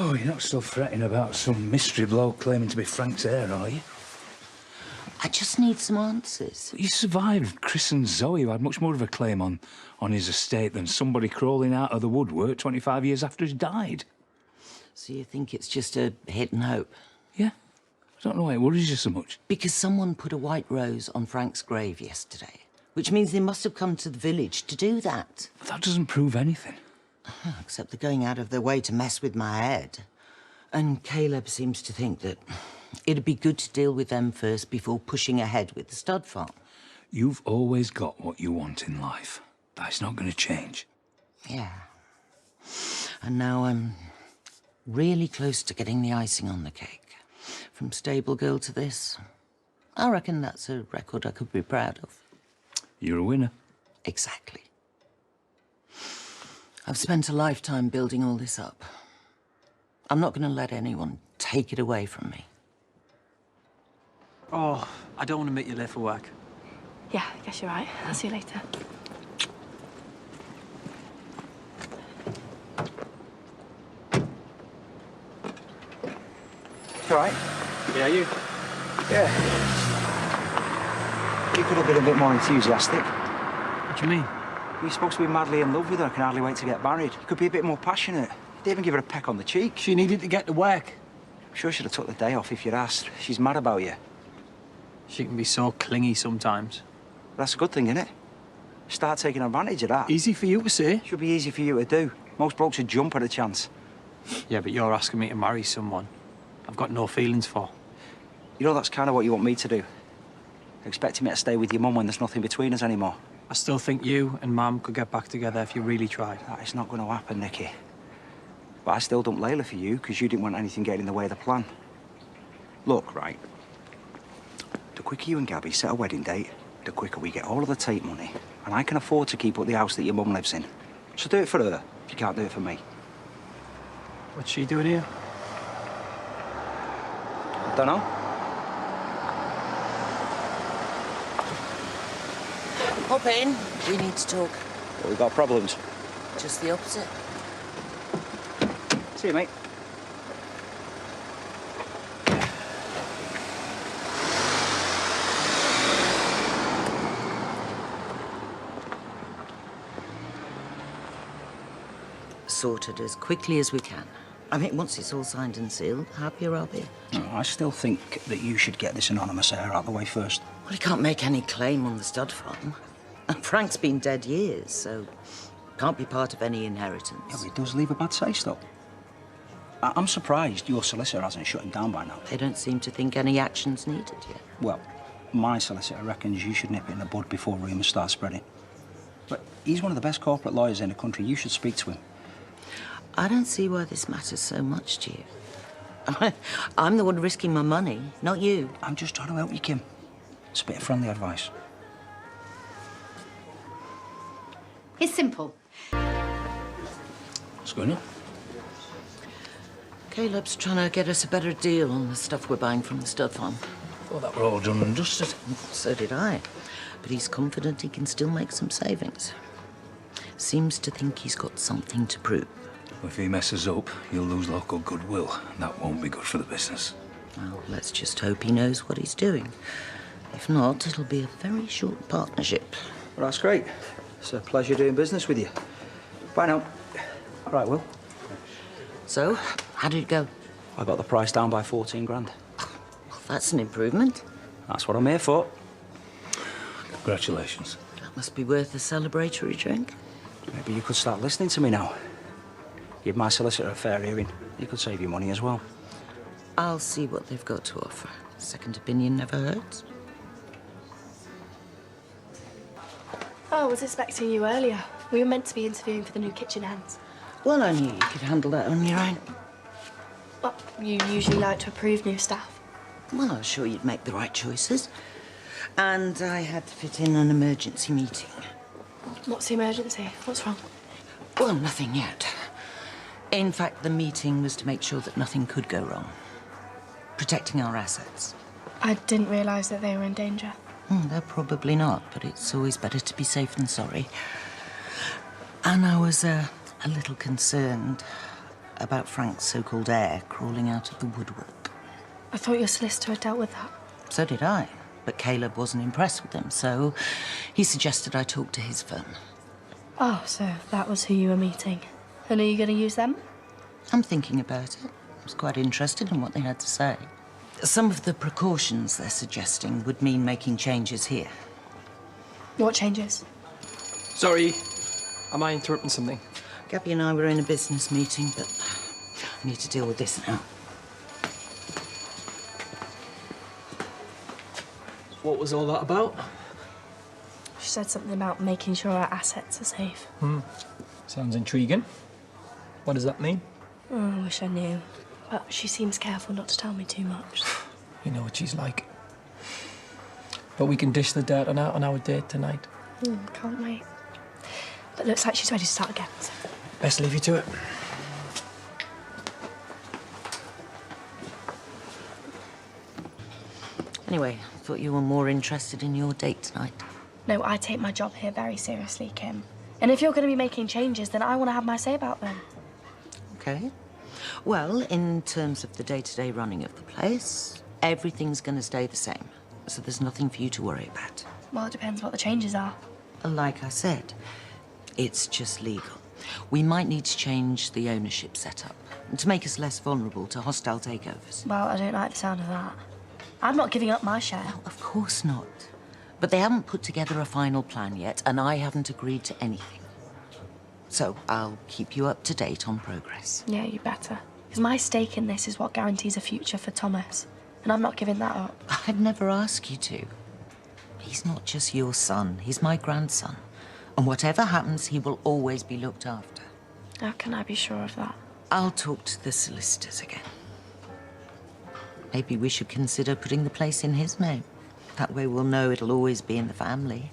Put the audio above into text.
Oh, you're not still fretting about some mystery bloke claiming to be Frank's heir, are you? I just need some answers. You survived Chris and Zoe, who had much more of a claim on his estate than somebody crawling out of the woodwork 25 years after he's died. So you think it's just a hit and hope? Yeah. I don't know why it worries you so much. Because someone put a white rose on Frank's grave yesterday, which means they must have come to the village to do that. But that doesn't prove anything. Except they're going out of their way to mess with my head. And Caleb seems to think that it'd be good to deal with them first before pushing ahead with the stud farm. You've always got what you want in life. That's not going to change. Yeah. And now I'm really close to getting the icing on the cake. From stable girl to this. I reckon that's a record I could be proud of. You're a winner. Exactly. I've spent a lifetime building all this up. I'm not going to let anyone take it away from me. Oh, I don't want to make you late for work. Yeah, I guess you're right. I'll see you later. All right? Yeah, you? Yeah. You could have been a bit more enthusiastic. What do you mean? You're supposed to be madly in love with her. I can hardly wait to get married. You could be a bit more passionate. You didn't even give her a peck on the cheek. She needed to get to work. I'm sure she'd have took the day off if you'd asked. She's mad about you. She can be so clingy sometimes. But that's a good thing, isn't it? Start taking advantage of that. Easy for you to say. Should be easy for you to do. Most blokes would jump at a chance. Yeah, but you're asking me to marry someone I've got no feelings for. You know, that's kind of what you want me to do. Expecting me to stay with your mum when there's nothing between us anymore. I still think you and Mum could get back together if you really tried. That is not going to happen, Nicky. But I still dumped Layla for you because you didn't want anything getting in the way of the plan. Look, right. The quicker you and Gabby set a wedding date, the quicker we get all of the Tate money. And I can afford to keep up the house that your mum lives in. So do it for her, if you can't do it for me. What's she doing here? I don't know. Hop in. We need to talk. But we've got problems. Just the opposite. See you, mate. Sorted as quickly as we can. I mean, once it's all signed and sealed, happier I'll be. No, I still think that you should get this anonymous heir out of the way first. Well, he can't make any claim on the stud farm. And Frank's been dead years, so can't be part of any inheritance. Yeah, but it does leave a bad taste, though. I'm surprised your solicitor hasn't shut him down by now. They don't seem to think any action's needed yet. Well, my solicitor reckons you should nip it in the bud before rumours start spreading. But he's one of the best corporate lawyers in the country. You should speak to him. I don't see why this matters so much to you. I'm the one risking my money, not you. I'm just trying to help you, Kim. It's a bit of friendly advice. It's simple. What's going on? Caleb's trying to get us a better deal on the stuff we're buying from the stud farm. Thought that were all done and dusted. So did I. But he's confident he can still make some savings. Seems to think he's got something to prove. If he messes up, he'll lose local goodwill, and that won't be good for the business. Well, let's just hope he knows what he's doing. If not, it'll be a very short partnership. Well, that's great. It's a pleasure doing business with you. Bye now. All right, Will. So, how did it go? I got the price down by 14 grand. Well, that's an improvement. That's what I'm here for. Congratulations. That must be worth a celebratory drink. Maybe you could start listening to me now. Give my solicitor a fair hearing. You could save you money as well. I'll see what they've got to offer. Second opinion never hurts. Oh, I was expecting you earlier. We were meant to be interviewing for the new kitchen hands. Well, I knew you could handle that on your own. Well, you usually like to approve new staff. Well, I was sure you'd make the right choices. And I had to fit in an emergency meeting. What's the emergency? What's wrong? Well, nothing yet. In fact, the meeting was to make sure that nothing could go wrong. Protecting our assets. I didn't realise that they were in danger. They're probably not, but it's always better to be safe than sorry. And I was a little concerned about Frank's so-called heir crawling out of the woodwork. I thought your solicitor had dealt with that. So did I, but Caleb wasn't impressed with him, so he suggested I talk to his firm. Oh, so that was who you were meeting. And are you going to use them? I'm thinking about it. I was quite interested in what they had to say. Some of the precautions they're suggesting would mean making changes here. What changes? Sorry, am I interrupting something? Gabby and I were in a business meeting, but I need to deal with this now. What was all that about? She said something about making sure our assets are safe. Sounds intriguing. What does that mean? Oh, I wish I knew. But she seems careful not to tell me too much. You know what she's like. But we can dish the dirt on our date tonight. Can't wait. But it looks like she's ready to start again. So. Best leave you to it. Anyway, I thought you were more interested in your date tonight. No, I take my job here very seriously, Kim. And if you're going to be making changes, then I want to have my say about them. Okay. Well, in terms of the day-to-day running of the place, everything's going to stay the same. So there's nothing for you to worry about. Well, it depends what the changes are. Like I said, it's just legal. We might need to change the ownership setup to make us less vulnerable to hostile takeovers. Well, I don't like the sound of that. I'm not giving up my share. Of course not. But they haven't put together a final plan yet, and I haven't agreed to anything. So I'll keep you up to date on progress. Yeah, you better. Because my stake in this is what guarantees a future for Thomas. And I'm not giving that up. I'd never ask you to. He's not just your son, he's my grandson. And whatever happens, he will always be looked after. How can I be sure of that? I'll talk to the solicitors again. Maybe we should consider putting the place in his name. That way we'll know it'll always be in the family.